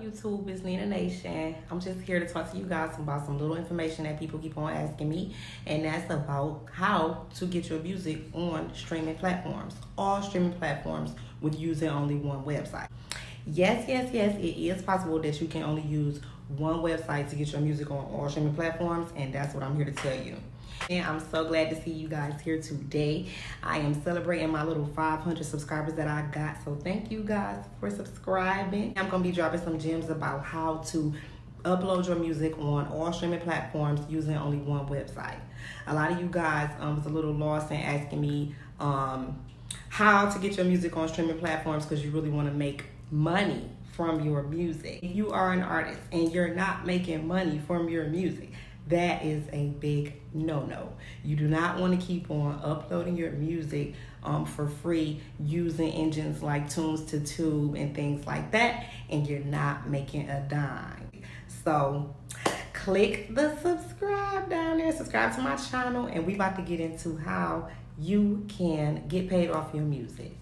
YouTube? It's Nena Nation. I'm just here to talk to you guys about some little information that people keep on asking me, and that's about how to get your music on streaming platforms, all streaming platforms, with using only one website. Yes, it is possible that you can only use one website to get your music on all streaming platforms, and that's what I'm here to tell you. And I'm so glad to see you guys here today. I am celebrating my little 500 subscribers that I got, so thank you guys for subscribing. I'm gonna be dropping some gems about how to upload your music on all streaming platforms using only one website. A lot of you guys was a little lost in asking me how to get your music on streaming platforms because you really want to make money from your music. If you are an artist and you're not making money from your music, that is a big no-no. You do not want to keep on uploading your music for free using engines like Tunes2Tube and things like that, and you're not making a dime. So click the subscribe down there, subscribe to my channel, and we about to get into how you can get paid off your music.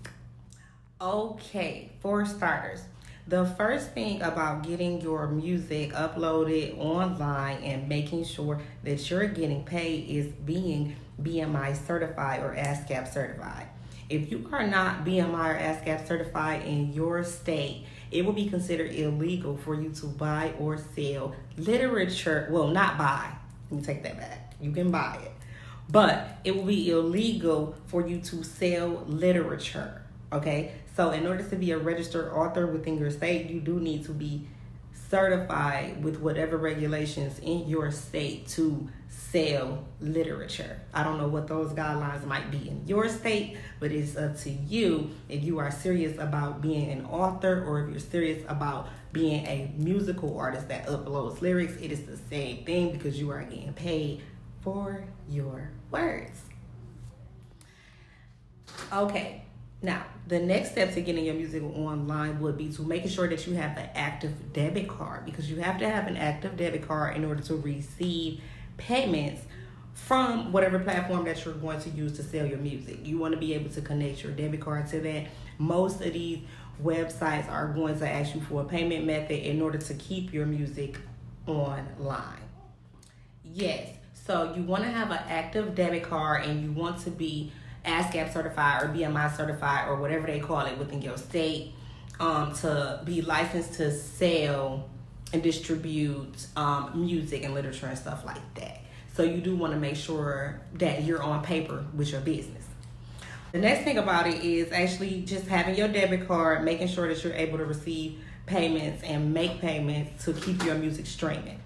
Okay, for starters, the first thing about getting your music uploaded online and making sure that you're getting paid is being BMI certified or ASCAP certified. If you are not BMI or ASCAP certified in your state, it will be considered illegal for you to buy or sell literature. Well, not buy. Let me take that back. You can buy it. But it will be illegal for you to sell literature, okay? So in order to be a registered author within your state, you do need to be certified with whatever regulations in your state to sell literature. I don't know what those guidelines might be in your state, but it's up to you if you are serious about being an author or if you're serious about being a musical artist that uploads lyrics. It is the same thing because you are getting paid for your words. Okay. Now, the next step to getting your music online would be to making sure that you have an active debit card, because you have to have an active debit card in order to receive payments from whatever platform that you're going to use to sell your music. You want to be able to connect your debit card to that. Most of these websites are going to ask you for a payment method in order to keep your music online. Yes, so you want to have an active debit card and you want to be ASCAP certified or BMI certified or whatever they call it within your state to be licensed to sell and distribute music and literature and stuff like that. So you do want to make sure that you're on paper with your business. The next thing about it is actually just having your debit card, making sure that you're able to receive payments and make payments to keep your music streaming.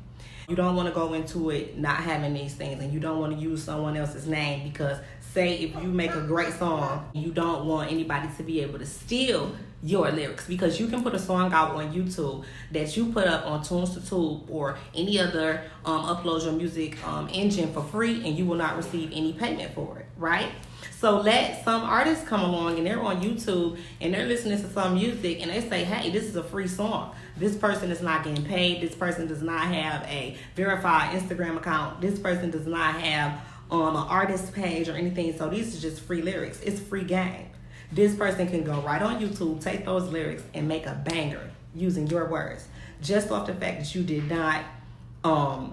You don't want to go into it not having these things, and you don't want to use someone else's name, because say if you make a great song, you don't want anybody to be able to steal your lyrics, because you can put a song out on YouTube that you put up on Tunes2Tube or any other upload your music engine for free, and you will not receive any payment for it, right? So let some artists come along and they're on YouTube and they're listening to some music and they say, hey, this is a free song. This person is not getting paid. This person does not have a verified Instagram account. This person does not have an artist page or anything. So these are just free lyrics. It's free game. This person can go right on YouTube, take those lyrics and make a banger using your words, just off the fact that you did not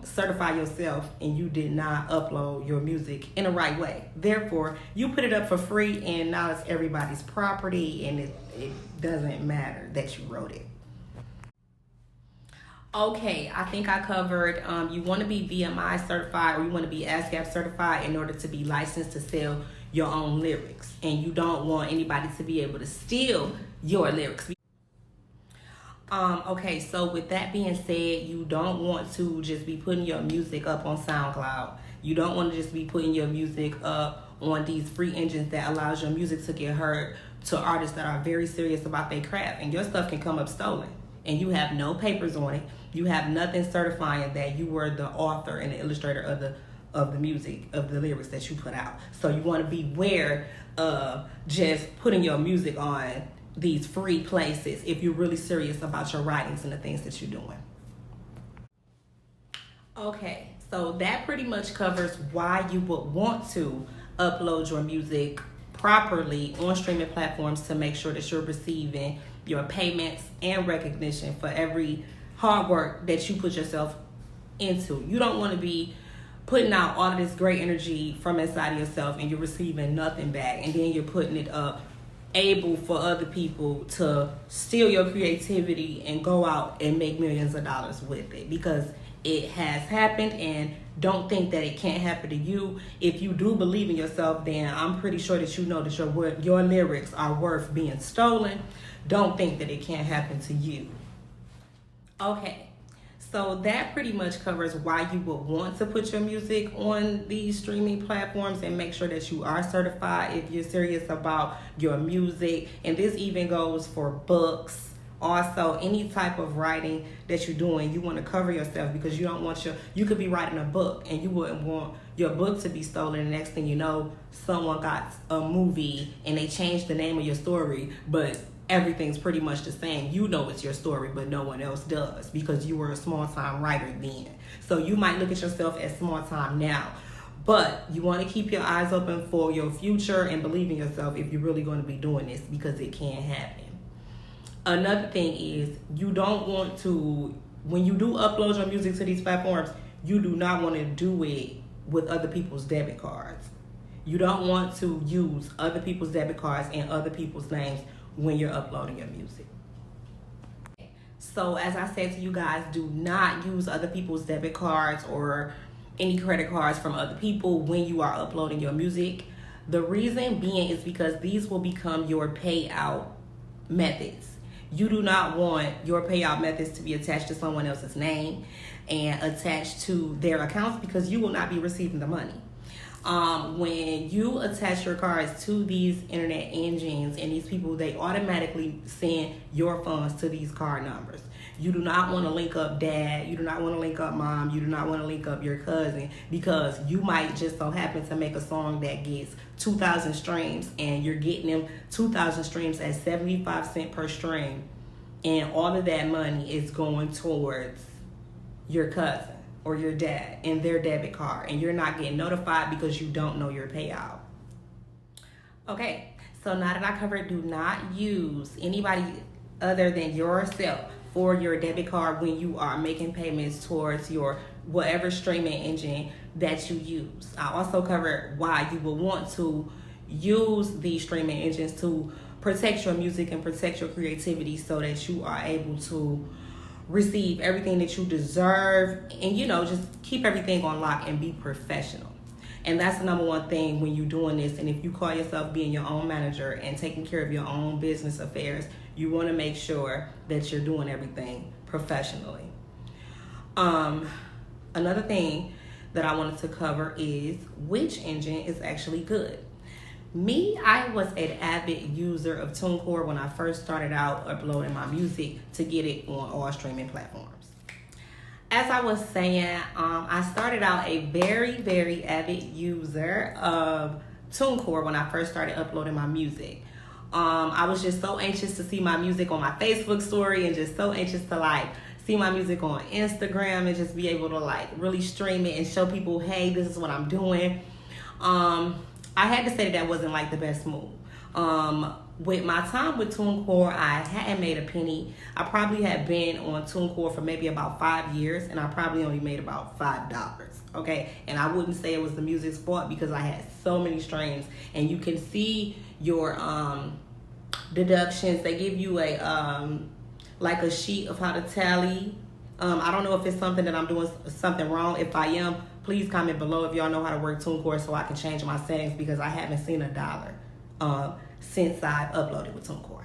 certify yourself and you did not upload your music in the right way. Therefore, you put it up for free and now it's everybody's property and it doesn't matter that you wrote it. Okay, I think I covered, you want to be BMI certified or you want to be ASCAP certified in order to be licensed to sell your own lyrics. And you don't want anybody to be able to steal your lyrics. Okay, so with that being said, you don't want to just be putting your music up on SoundCloud. You don't want to just be putting your music up on these free engines that allows your music to get heard to artists that are very serious about their craft. And your stuff can come up stolen. And you have no papers on it. You have nothing certifying that you were the author and the illustrator of the music, of the lyrics that you put out. So you want to beware of just putting your music on these free places if you're really serious about your writings and the things that you're doing. Okay, so that pretty much covers why you would want to upload your music properly on streaming platforms to make sure that you're receiving your payments and recognition for every hard work that you put yourself into. You don't want to be putting out all of this great energy from inside of yourself and you're receiving nothing back, and then you're putting it up able for other people to steal your creativity and go out and make millions of dollars with it, because it has happened. And don't think that it can't happen to you. If you do believe in yourself, then I'm pretty sure that you know that your lyrics are worth being stolen. Don't think that it can't happen to you. Okay, so that pretty much covers why you would want to put your music on these streaming platforms and make sure that you are certified if you're serious about your music. And this even goes for books. Also, any type of writing that you're doing, you want to cover yourself, because you don't want you could be writing a book and you wouldn't want your book to be stolen. And the next thing you know, someone got a movie and they changed the name of your story, but everything's pretty much the same. You know it's your story, but no one else does, because you were a small-time writer then. So you might look at yourself as small-time now, but you want to keep your eyes open for your future and believe in yourself if you're really going to be doing this, because it can happen. Another thing is, you don't want to, when you do upload your music to these platforms, you do not want to do it with other people's debit cards. You don't want to use other people's debit cards and other people's names when you're uploading your music. So as I said to you guys, do not use other people's debit cards or any credit cards from other people when you are uploading your music. The reason being is because these will become your payout methods. You do not want your payout methods to be attached to someone else's name and attached to their accounts, because you will not be receiving the money. When you attach your cards to these internet engines and these people, they automatically send your funds to these card numbers. You do not want to link up dad. You do not want to link up mom. You do not want to link up your cousin, because you might just so happen to make a song that gets 2,000 streams and you're getting them 2,000 streams at 75 cents per stream. And all of that money is going towards your cousin or your dad and their debit card, and you're not getting notified because you don't know your payout. Okay, so now that I covered, do not use anybody other than yourself for your debit card when you are making payments towards your whatever streaming engine that you use. I also covered why you will want to use these streaming engines to protect your music and protect your creativity, so that you are able to receive everything that you deserve, and just keep everything on lock and be professional. And that's the number one thing when you're doing this. And if you call yourself being your own manager and taking care of your own business affairs, you want to make sure that you're doing everything professionally. Another thing that I wanted to cover is which engine is actually good. Me, I was an avid user of TuneCore when I first started out uploading my music to get it on all streaming platforms. As I was saying, I started out a very, very avid user of TuneCore when I first started uploading my music. I was just so anxious to see my music on my Facebook story, and just so anxious to see my music on Instagram and just be able to really stream it and show people, hey, this is what I'm doing. I had to say that wasn't the best move. With my time with TuneCore, I hadn't made a penny. I probably had been on TuneCore for maybe about 5 years, and I probably only made about $5. Okay, and I wouldn't say it was the music's fault, because I had so many streams, and you can see your deductions. They give you a sheet of how to tally. I don't know if it's something that I'm doing something wrong. If I am, please comment below if y'all know how to work TuneCore so I can change my settings, because I haven't seen $1 since I've uploaded with TuneCore.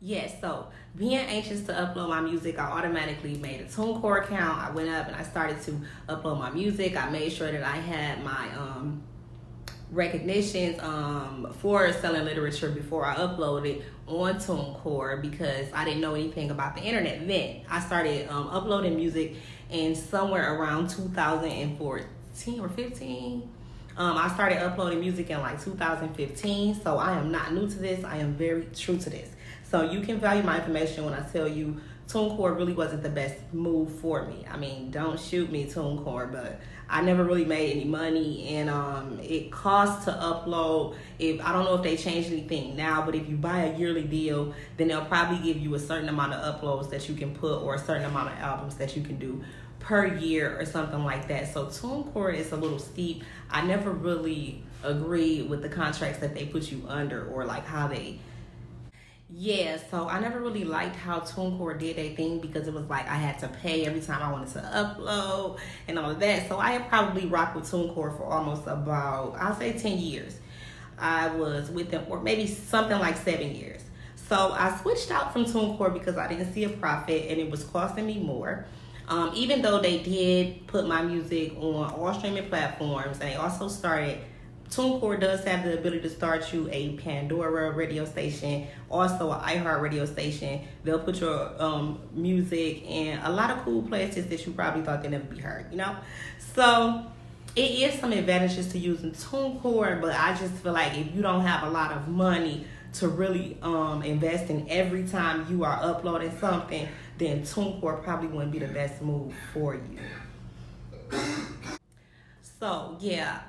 Yes, so being anxious to upload my music, I automatically made a TuneCore account. I went up and I started to upload my music. I made sure that I had my recognitions for selling literature before I uploaded on TuneCore, because I didn't know anything about the internet then. I started uploading music in somewhere around 2014 or 15. I started uploading music in like 2015, so I am not new to this. I am very true to this. So you can value my information when I tell you TuneCore really wasn't the best move for me. I mean, don't shoot me, TuneCore, but I never really made any money, and it costs to upload. If I don't know if they changed anything now, but if you buy a yearly deal, then they'll probably give you a certain amount of uploads that you can put, or a certain amount of albums that you can do per year or something like that. So TuneCore is a little steep. I never really agreed with the contracts that they put you under, or like how they so I never really liked how TuneCore did their thing, because it was like I had to pay every time I wanted to upload and all of that. So I had probably rocked with TuneCore for almost about, I'll say 10 years. I was with them for maybe something like 7 years. So I switched out from TuneCore because I didn't see a profit and it was costing me more. Even though they did put my music on all streaming platforms, and they also started, TuneCore does have the ability to start you a Pandora radio station, also an iHeart radio station. They'll put your music in a lot of cool places that you probably thought they'd never be heard, you know? So it is some advantages to using TuneCore, but I just feel like if you don't have a lot of money to really invest in every time you are uploading something, then TuneCore probably wouldn't be the best move for you. So yeah,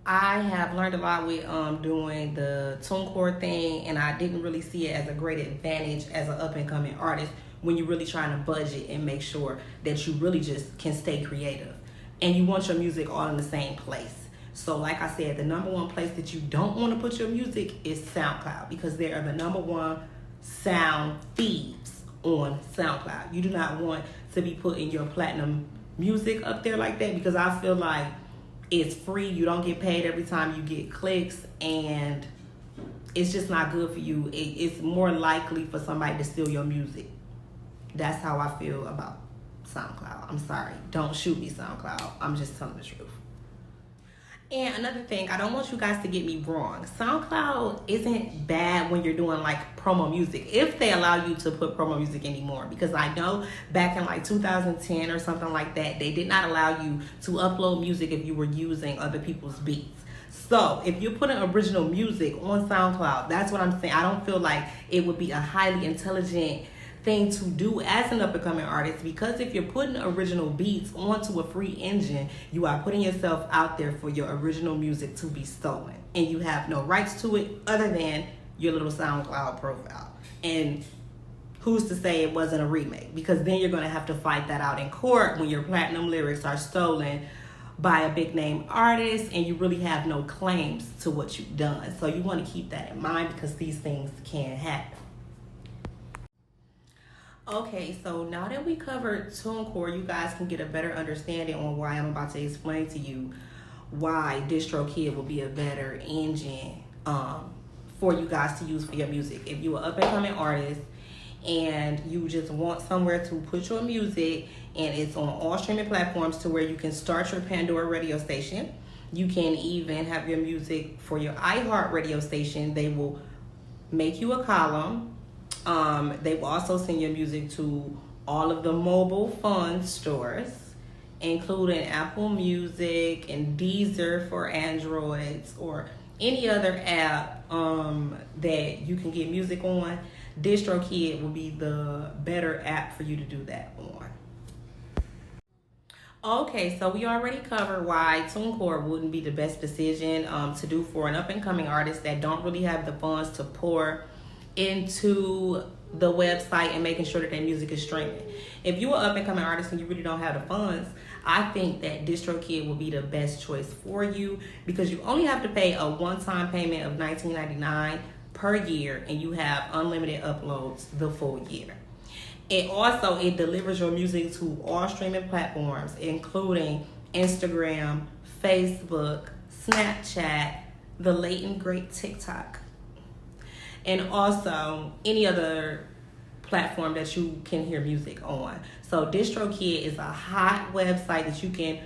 I have learned a lot with doing the TuneCore thing, and I didn't really see it as a great advantage as an up-and-coming artist when you're really trying to budget and make sure that you really just can stay creative and you want your music all in the same place. So like I said, the number one place that you don't want to put your music is SoundCloud, because they are the number one sound thieves on SoundCloud. You do not want to be putting your platinum music up there like that, because I feel like it's free. You don't get paid every time you get clicks, and it's just not good for you. It's more likely for somebody to steal your music. That's how I feel about SoundCloud. I'm sorry. Don't shoot me, SoundCloud. I'm just telling the truth. And another thing, I don't want you guys to get me wrong. SoundCloud isn't bad when you're doing like promo music, if they allow you to put promo music anymore. Because I know back in like 2010 or something like that, they did not allow you to upload music if you were using other people's beats. So if you're putting original music on SoundCloud, that's what I'm saying. I don't feel like it would be a highly intelligent thing to do as an up-and-coming artist, because if you're putting original beats onto a free engine, you are putting yourself out there for your original music to be stolen, and you have no rights to it other than your little SoundCloud profile. And who's to say it wasn't a remake? Because then you're going to have to fight that out in court when your platinum lyrics are stolen by a big name artist and you really have no claims to what you've done. So you want to keep that in mind, because these things can happen. Okay, so now that we covered TuneCore, you guys can get a better understanding on why I'm about to explain to you why DistroKid will be a better engine for you guys to use for your music. If you're an up-and-coming artist and you just want somewhere to put your music, and it's on all streaming platforms to where you can start your Pandora radio station. You can even have your music for your iHeart radio station. They will make you a column. They will also send your music to all of the mobile phone stores, including Apple Music and Deezer for Androids, or any other app that you can get music on. DistroKid will be the better app for you to do that on. Okay, so we already covered why TuneCore wouldn't be the best decision to do for an up-and-coming artist that don't really have the funds to pour into the website and making sure that their music is streaming. If you're an up-and-coming artist and you really don't have the funds, I think that DistroKid will be the best choice for you, because you only have to pay a one-time payment of $19.99 per year, and you have unlimited uploads the full year. It delivers your music to all streaming platforms, including Instagram, Facebook, Snapchat, the late and great TikTok, and also any other platform that you can hear music on. So DistroKid is a hot website that you can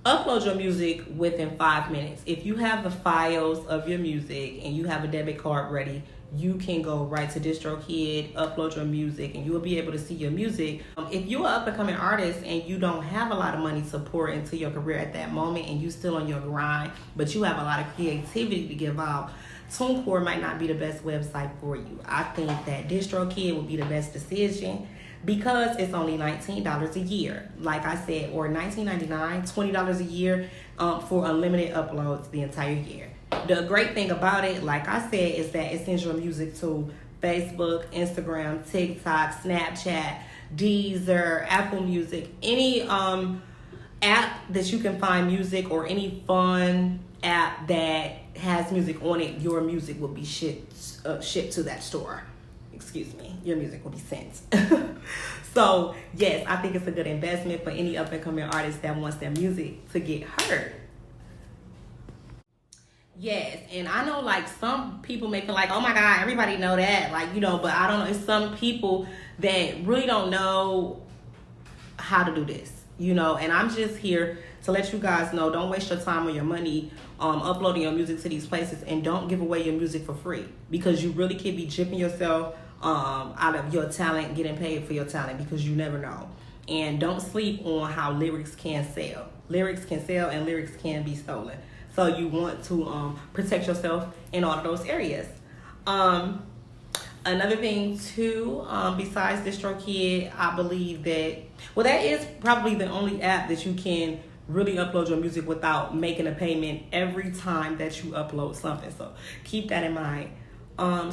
upload your music within 5 minutes. If you have the files of your music and you have a debit card ready, you can go right to DistroKid, upload your music, and you will be able to see your music. If you're an up-and-coming artist and you don't have a lot of money to pour into your career at that moment, and you still on your grind, but you have a lot of creativity to give out, TuneCore might not be the best website for you. I think that DistroKid would be the best decision because it's only $19 a year, like I said, or $19.99, $20 a year for unlimited uploads the entire year. The great thing about it, like I said, is that it sends your music to Facebook, Instagram, TikTok, Snapchat, Deezer, Apple Music, any app that you can find music, or any fun app that has music on it, your music will be shipped to that store. Excuse me, your music will be sent. So yes, I think it's a good investment for any up and coming artist that wants their music to get heard. Yes, and I know like some people may feel like, oh my God, everybody know that, like, you know, but I don't know, it's some people that really don't know how to do this, you know, and I'm just here to let you guys know, don't waste your time or your money uploading your music to these places, and don't give away your music for free, because you really could be jipping yourself out of your talent, getting paid for your talent, because you never know. And don't sleep on how lyrics can sell. Lyrics can sell and lyrics can be stolen. So you want to protect yourself in all of those areas. Another thing too, besides DistroKid, I believe that, well, that is probably the only app that you can really upload your music without making a payment every time that you upload something. So keep that in mind.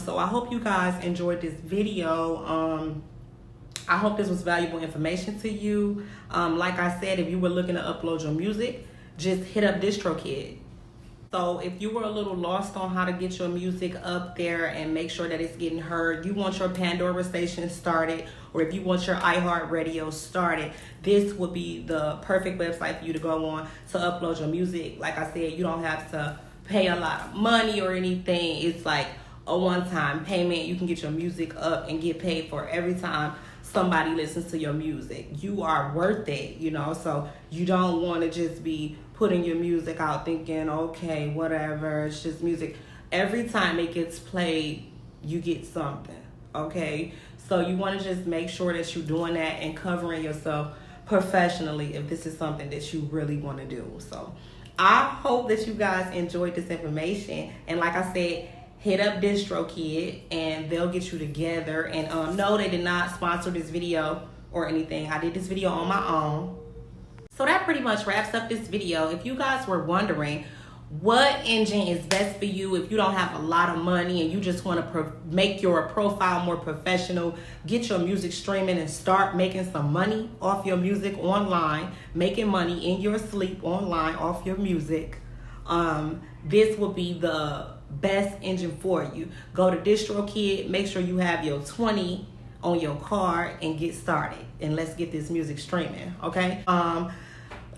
So I hope you guys enjoyed this video. I hope this was valuable information to you. Like I said, if you were looking to upload your music, just hit up DistroKid. So if you were a little lost on how to get your music up there and make sure that it's getting heard, you want your Pandora station started, or if you want your iHeartRadio started, this would be the perfect website for you to go on to upload your music. Like I said, you don't have to pay a lot of money or anything. It's like a one-time payment. You can get your music up and get paid for every time somebody listens to your music. You are worth it, you know, so you don't want to just be putting your music out thinking, okay, whatever, it's just music. Every time it gets played, you get something, okay? So you want to just make sure that you're doing that and covering yourself professionally if this is something that you really want to do. So I hope that you guys enjoyed this information, and like I said, hit up DistroKid and they'll get you together. And no, they did not sponsor this video or anything. I did this video on my own. So that pretty much wraps up this video. If you guys were wondering what engine is best for you, if you don't have a lot of money and you just want to make your profile more professional, get your music streaming and start making some money off your music online, making money in your sleep online off your music, this will be the best engine for you. Go to DistroKid, make sure you have your 20 on your card, and get started, and let's get this music streaming, okay?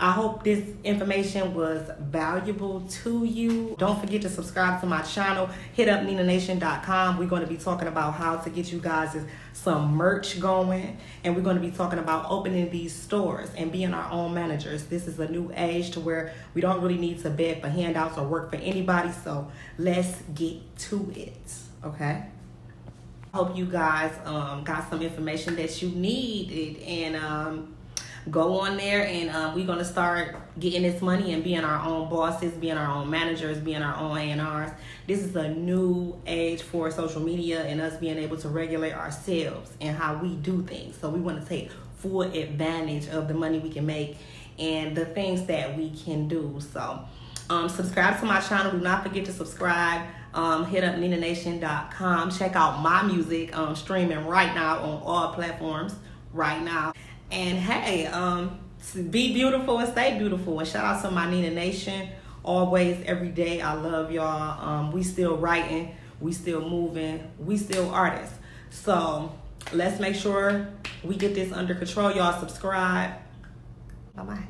I hope this information was valuable to you. Don't forget to subscribe to my channel. Hit up NenaNation.com. We're going to be talking about how to get you guys some merch going, and we're going to be talking about opening these stores and being our own managers. This is a new age to where we don't really need to beg for handouts or work for anybody, so let's get to it, okay? I hope you guys got some information that you needed, and go on there, and we're going to start getting this money and being our own bosses, being our own managers, being our own A&Rs. This is a new age for social media and us being able to regulate ourselves and how we do things. So we want to take full advantage of the money we can make and the things that we can do. So subscribe to my channel. Do not forget to subscribe. Hit up NenaNation.com. Check out my music streaming right now on all platforms right now. And hey, be beautiful and stay beautiful. And shout out to my Nena Nation. Always, every day. I love y'all. We still writing. We still moving. We still artists. So let's make sure we get this under control. Y'all subscribe. Bye-bye.